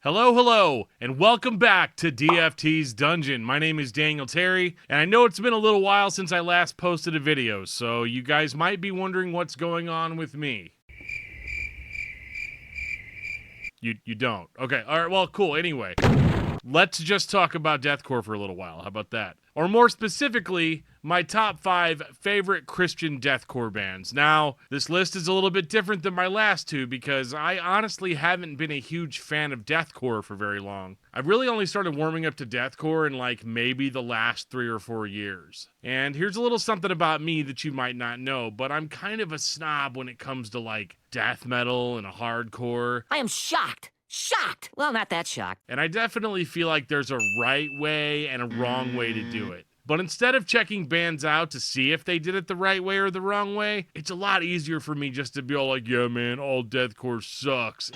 Hello, hello, and welcome back to DFT'S Dungeon. My name is Daniel Terry, and I know it's been a little while since I last posted a video, so you guys might be wondering what's going on with me. You don't. Okay, alright, well, cool. Anyway, let's just talk about deathcore for a little while. How about that? Or more specifically, my top 5 favorite Christian deathcore bands. Now, this list is a little bit different than my last two because I honestly haven't been a huge fan of deathcore for very long. I've really only started warming up to deathcore in like maybe the last 3 or 4 years. And here's a little something about me that you might not know, but I'm kind of a snob when it comes to like death metal and a hardcore. I am shocked. Shocked! Well, not that shocked. And I definitely feel like there's a right way and a wrong way to do it. But instead of checking bands out to see if they did it the right way or the wrong way, it's a lot easier for me just to be all like, yeah, man, all deathcore sucks.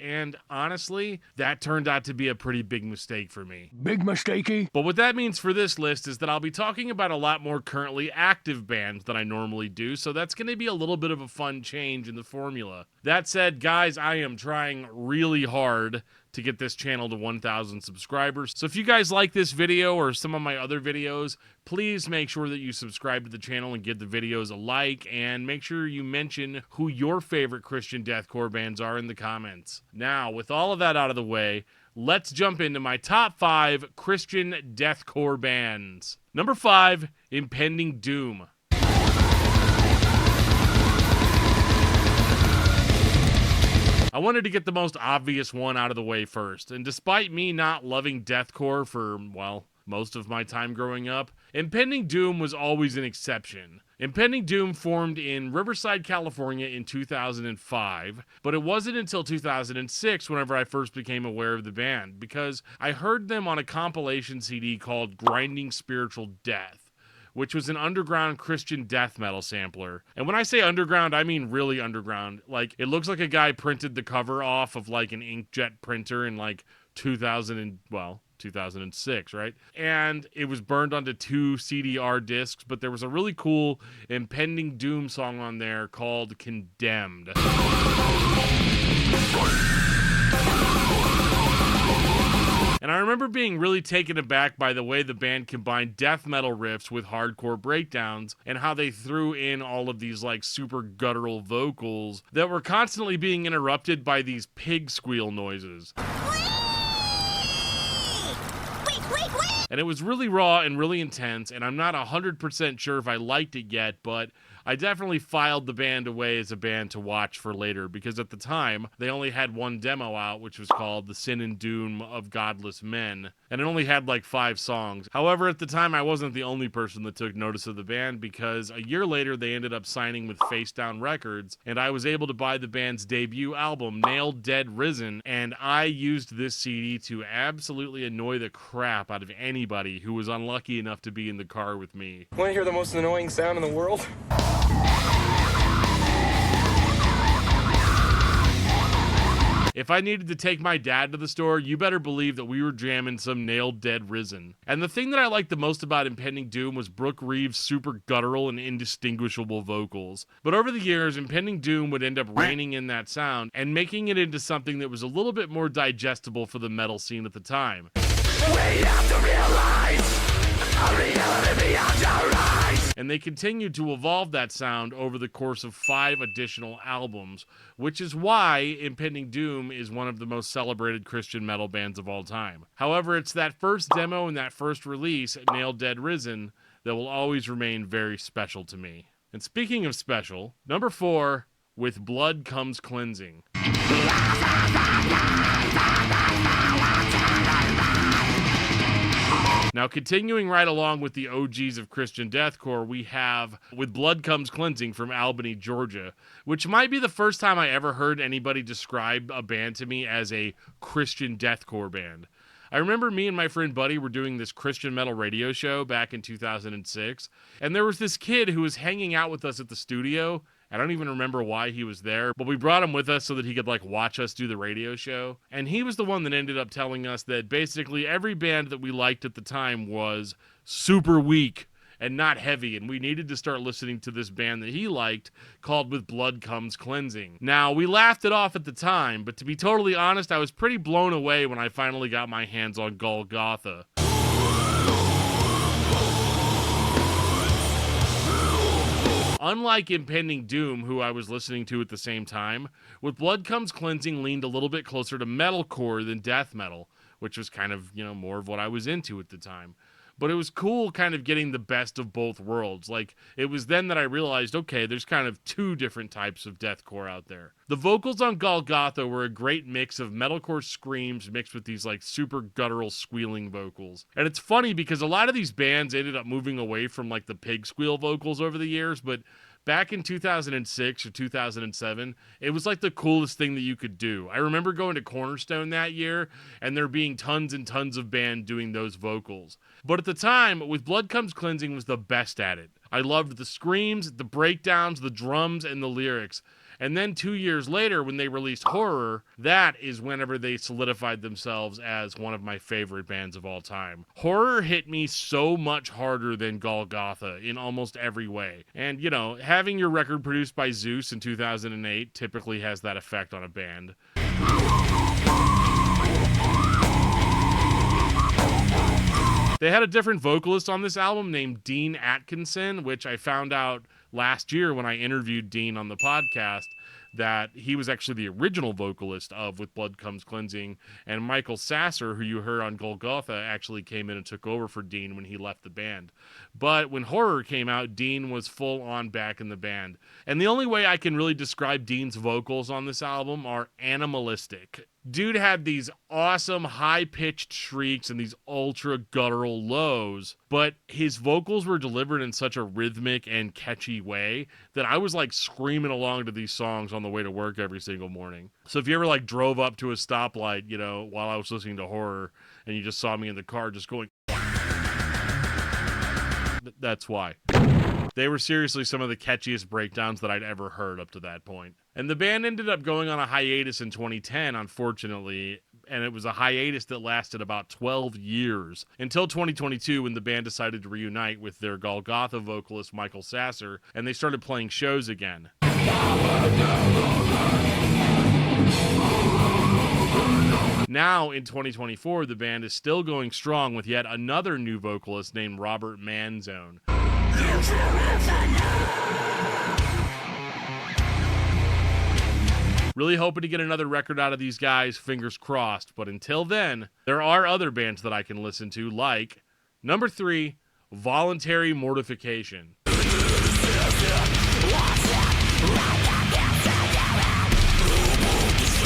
And honestly, that turned out to be a pretty big mistake for me. Big mistakey. But what that means for this list is that I'll be talking about a lot more currently active bands than I normally do, so that's going to be a little bit of a fun change in the formula. That said, guys, I am trying really hard to get this channel to 1,000 subscribers. So if you guys like this video or some of my other videos, please make sure that you subscribe to the channel and give the videos a like, and make sure you mention who your favorite Christian deathcore bands are in the comments. Now, with all of that out of the way, let's jump into my top 5 Christian deathcore bands. Number 5, Impending Doom. I wanted to get the most obvious one out of the way first, and despite me not loving deathcore for, well, most of my time growing up, Impending Doom was always an exception. Impending Doom formed in Riverside, California in 2005, but it wasn't until 2006 whenever I first became aware of the band, because I heard them on a compilation CD called Grinding Spiritual Death, which was an underground Christian death metal sampler. And when I say underground, I mean really underground. Like, it looks like a guy printed the cover off of like an inkjet printer in like 2006, right? And it was burned onto 2 CDR discs, but there was a really cool Impending Doom song on there called Condemned. And I remember being really taken aback by the way the band combined death metal riffs with hardcore breakdowns, and how they threw in all of these like super guttural vocals that were constantly being interrupted by these pig squeal noises. And it was really raw and really intense, and I'm not 100% sure if I liked it yet, but I definitely filed the band away as a band to watch for later, because at the time, they only had one demo out, which was called The Sin and Doom of Godless Men, and it only had like 5 songs. However, at the time, I wasn't the only person that took notice of the band, because a year later, they ended up signing with Face Down Records, and I was able to buy the band's debut album, Nailed Dead Risen, and I used this CD to absolutely annoy the crap out of anybody who was unlucky enough to be in the car with me. Want to hear the most annoying sound in the world? If I needed to take my dad to the store, you better believe that we were jamming some Nailed Dead Risen. And the thing that I liked the most about Impending Doom was Brooke Reeves' super guttural and indistinguishable vocals. But over the years, Impending Doom would end up reining in that sound and making it into something that was a little bit more digestible for the metal scene at the time. We have to realize a reality beyond our eyes. And they continued to evolve that sound over the course of 5 additional albums, which is why Impending Doom is one of the most celebrated Christian metal bands of all time. However, it's that first demo and that first release, Nailed Dead Risen, that will always remain very special to me. And speaking of special, number 4, With Blood Comes Cleansing. Now, continuing right along with the OGs of Christian deathcore, we have With Blood Comes Cleansing from Albany, Georgia, which might be the first time I ever heard anybody describe a band to me as a Christian deathcore band. I remember me and my friend Buddy were doing this Christian metal radio show back in 2006, and there was this kid who was hanging out with us at the studio. I don't even remember why he was there, but we brought him with us so that he could like watch us do the radio show. And he was the one that ended up telling us that basically every band that we liked at the time was super weak and not heavy, and we needed to start listening to this band that he liked called With Blood Comes Cleansing. Now, we laughed it off at the time, but to be totally honest, I was pretty blown away when I finally got my hands on Golgotha. Unlike Impending Doom, who I was listening to at the same time, With Blood Comes Cleansing leaned a little bit closer to metalcore than death metal, which was kind of, more of what I was into at the time. But it was cool kind of getting the best of both worlds. Like, it was then that I realized, okay, there's kind of two different types of deathcore out there. The vocals on Golgotha were a great mix of metalcore screams mixed with these, like, super guttural squealing vocals. And it's funny because a lot of these bands ended up moving away from, like, the pig squeal vocals over the years, but back in 2006 or 2007, it was like the coolest thing that you could do. I remember going to Cornerstone that year and there being tons and tons of band doing those vocals. But at the time, With Blood Comes Cleansing was the best at it. I loved the screams, the breakdowns, the drums, and the lyrics. And then 2 years later, when they released Horror, that is whenever they solidified themselves as one of my favorite bands of all time. Horror hit me so much harder than Golgotha in almost every way. And, having your record produced by Zeus in 2008 typically has that effect on a band. They had a different vocalist on this album named Dean Atkinson, which I found out last year when I interviewed Dean on the podcast, that he was actually the original vocalist of With Blood Comes Cleansing, and Michael Sasser, who you heard on Golgotha, actually came in and took over for Dean when he left the band. But when Horror came out, Dean was full on back in the band. And the only way I can really describe Dean's vocals on this album are animalistic. Dude had these awesome high-pitched shrieks and these ultra guttural lows, but his vocals were delivered in such a rhythmic and catchy way that I was like screaming along to these songs on the way to work every single morning. So if you ever like drove up to a stoplight, while I was listening to Horror and you just saw me in the car just going, that's why. They were seriously some of the catchiest breakdowns that I'd ever heard up to that point. And the band ended up going on a hiatus in 2010, unfortunately, and it was a hiatus that lasted about 12 years, until 2022 when the band decided to reunite with their Golgotha vocalist Michael Sasser, and they started playing shows again. Now, in 2024, the band is still going strong with yet another new vocalist named Robert Manzone. Really hoping to get another record out of these guys, fingers crossed. But until then, there are other bands that I can listen to, like number 3, Voluntary Mortification.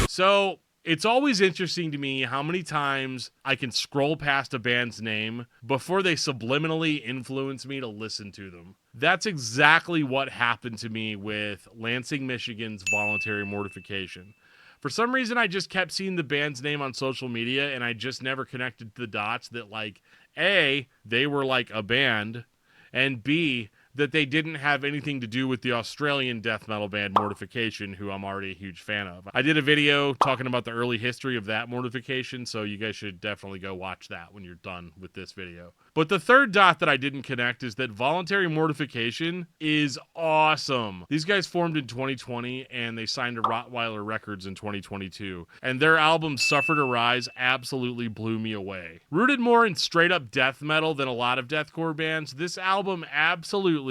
So, it's always interesting to me how many times I can scroll past a band's name before they subliminally influence me to listen to them. That's exactly what happened to me with Lansing, Michigan's Voluntary Mortification. For some reason, I just kept seeing the band's name on social media, and I just never connected the dots that, like, A, they were like a band, and B, that they didn't have anything to do with the Australian death metal band Mortification, who I'm already a huge fan of. I did a video talking about the early history of that Mortification, so you guys should definitely go watch that when you're done with this video. But the third dot that I didn't connect is that Voluntary Mortification is awesome. These guys formed in 2020, and they signed to Rottweiler Records in 2022. And their album Suffer to Rise absolutely blew me away. Rooted more in straight-up death metal than a lot of deathcore bands, this album absolutely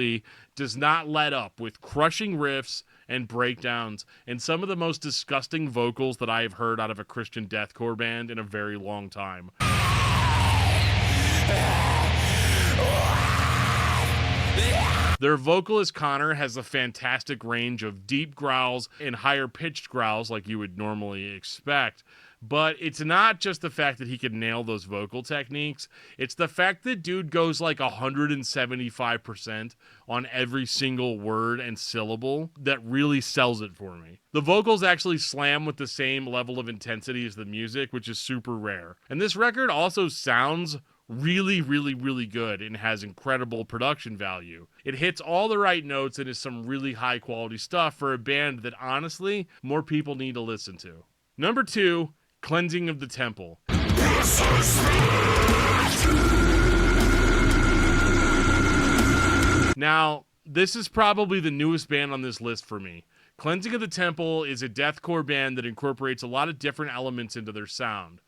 does not let up with crushing riffs and breakdowns and some of the most disgusting vocals that I have heard out of a Christian deathcore band in a very long time. Their vocalist Connor has a fantastic range of deep growls and higher pitched growls like you would normally expect. But it's not just the fact that he can nail those vocal techniques. It's the fact that dude goes like 175% on every single word and syllable that really sells it for me. The vocals actually slam with the same level of intensity as the music, which is super rare. And this record also sounds really, really, really good and has incredible production value. It hits all the right notes and is some really high quality stuff for a band that honestly more people need to listen to. Number 2, Cleansing of the Temple. Now, this is probably the newest band on this list for me. Cleansing of the Temple is a deathcore band that incorporates a lot of different elements into their sound.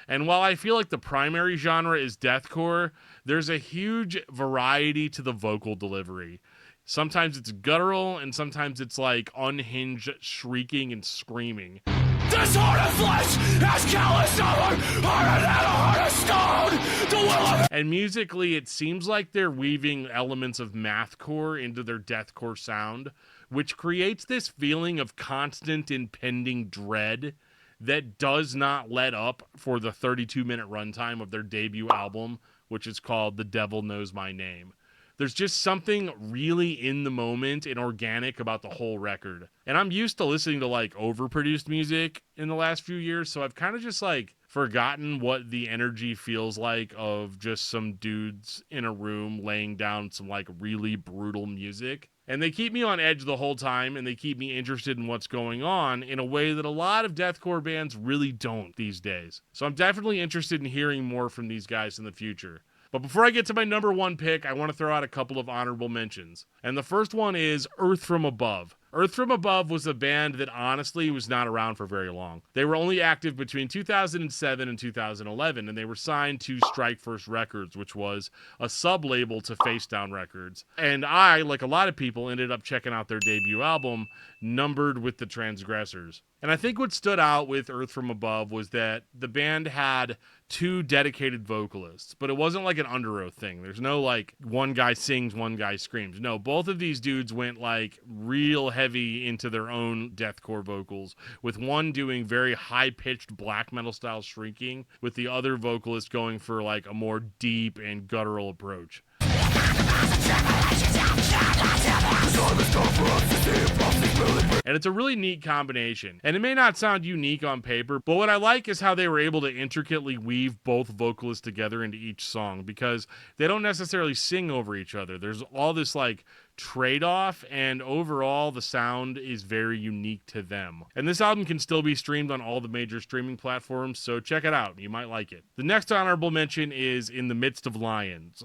And while I feel like the primary genre is deathcore, there's a huge variety to the vocal delivery. Sometimes it's guttural, and sometimes it's like unhinged shrieking and screaming. This heart of flesh has callous stubborn, harder than a heart of stone. The will of And musically, it seems like they're weaving elements of mathcore into their deathcore sound, which creates this feeling of constant impending dread that does not let up for the 32-minute runtime of their debut album, which is called The Devil Knows My Name. There's just something really in the moment and organic about the whole record. And I'm used to listening to like overproduced music in the last few years, so I've kind of just like forgotten what the energy feels like of just some dudes in a room laying down some like really brutal music. And they keep me on edge the whole time, and they keep me interested in what's going on in a way that a lot of deathcore bands really don't these days. So I'm definitely interested in hearing more from these guys in the future. But before I get to my number one pick, I want to throw out a couple of honorable mentions. And the first one is Earth From Above. Earth From Above was a band that honestly was not around for very long. They were only active between 2007 and 2011, and they were signed to Strike First Records, which was a sub-label to Face Down Records. And I, like a lot of people, ended up checking out their debut album, Numbered with the Transgressors. And I think what stood out with Earth From Above was that the band had two dedicated vocalists, but it wasn't like an Under Oath thing. There's no like one guy sings, one guy screams. No, both of these dudes went like real heavy into their own deathcore vocals, with one doing very high-pitched black metal style shrieking, with the other vocalist going for like a more deep and guttural approach. And it's a really neat combination. And it may not sound unique on paper, but what I like is how they were able to intricately weave both vocalists together into each song, because they don't necessarily sing over each other. There's all this like trade-off, and overall the sound is very unique to them. And this album can still be streamed on all the major streaming platforms, so check it out. You might like it. The next honorable mention is In the Midst of Lions.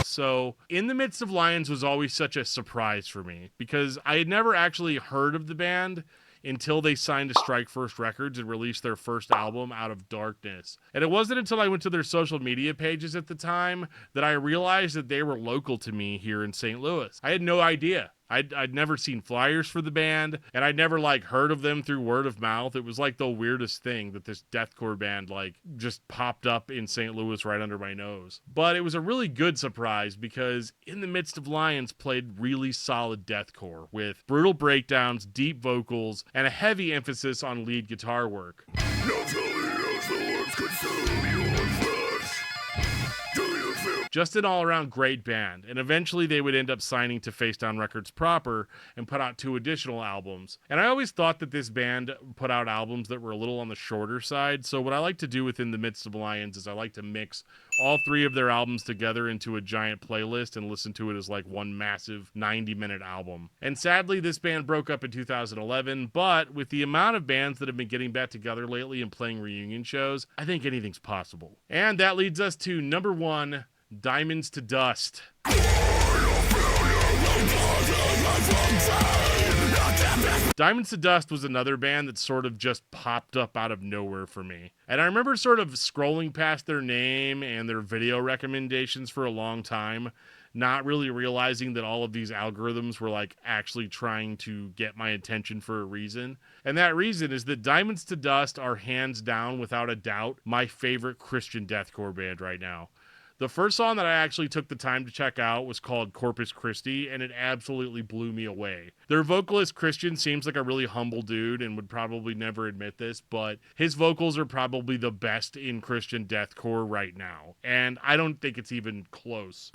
So, In the Midst of Lions was always such a surprise for me, because I had never actually heard of the band until they signed to Strike First Records and released their first album, Out of Darkness. And it wasn't until I went to their social media pages at the time that I realized that they were local to me here in St. Louis. I had no idea. I'd never seen flyers for the band, and I'd never like heard of them through word of mouth. It was like the weirdest thing that this deathcore band like just popped up in St. Louis right under my nose. But it was a really good surprise, because In the Midst of Lions played really solid deathcore with brutal breakdowns, deep vocals, and a heavy emphasis on lead guitar work. Just an all-around great band, and eventually they would end up signing to Face Down Records proper and put out 2 additional albums. And I always thought that this band put out albums that were a little on the shorter side, so what I like to do within the Midst of Lions is I like to mix all 3 of their albums together into a giant playlist and listen to it as like one massive 90-minute album. And sadly, this band broke up in 2011, but with the amount of bands that have been getting back together lately and playing reunion shows, I think anything's possible. And that leads us to number 1, Diamonds to Dust. Diamonds to Dust was another band that sort of just popped up out of nowhere for me. And I remember sort of scrolling past their name and their video recommendations for a long time, not really realizing that all of these algorithms were like actually trying to get my attention for a reason. And that reason is that Diamonds to Dust are hands down, without a doubt, my favorite Christian deathcore band right now. The first song that I actually took the time to check out was called Corpus Christi, and it absolutely blew me away. Their vocalist, Christian, seems like a really humble dude and would probably never admit this, but his vocals are probably the best in Christian deathcore right now, and I don't think it's even close.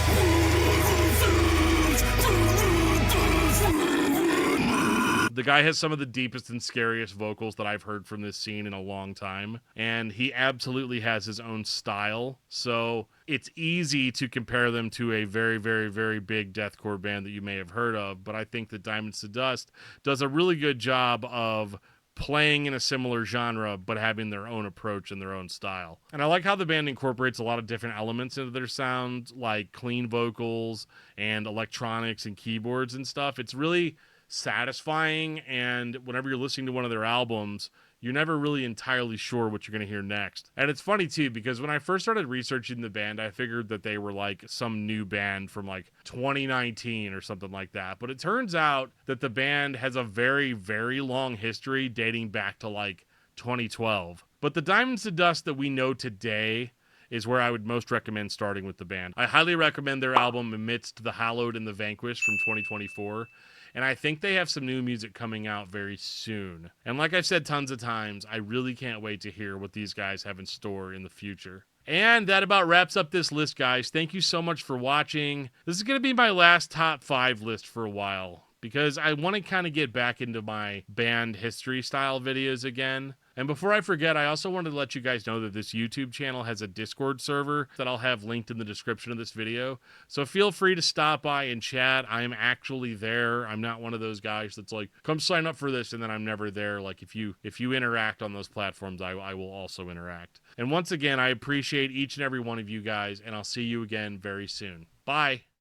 The guy has some of the deepest and scariest vocals that I've heard from this scene in a long time, and he absolutely has his own style, so it's easy to compare them to a very, very, very big deathcore band that you may have heard of, but I think that Diamonds to Dust does a really good job of playing in a similar genre, but having their own approach and their own style. And I like how the band incorporates a lot of different elements into their sound, like clean vocals and electronics and keyboards and stuff. It's really satisfying, and whenever you're listening to one of their albums, you're never really entirely sure what you're going to hear next. And it's funny too, because when I first started researching the band, I figured that they were like some new band from like 2019 or something like that. But it turns out that the band has a very, very long history dating back to like 2012. But the Diamonds to Dust that we know today is where I would most recommend starting with the band. I highly recommend their album Amidst the Hallowed and the Vanquished from 2024. And I think they have some new music coming out very soon. And like I've said tons of times, I really can't wait to hear what these guys have in store in the future. And that about wraps up this list, guys. Thank you so much for watching. This is going to be my last top 5 list for a while, because I want to kind of get back into my band history style videos again. And before I forget, I also wanted to let you guys know that this YouTube channel has a Discord server that I'll have linked in the description of this video. So feel free to stop by and chat. I am actually there. I'm not one of those guys that's like, come sign up for this, and then I'm never there. Like, if you interact on those platforms, I will also interact. And once again, I appreciate each and every one of you guys, and I'll see you again very soon. Bye.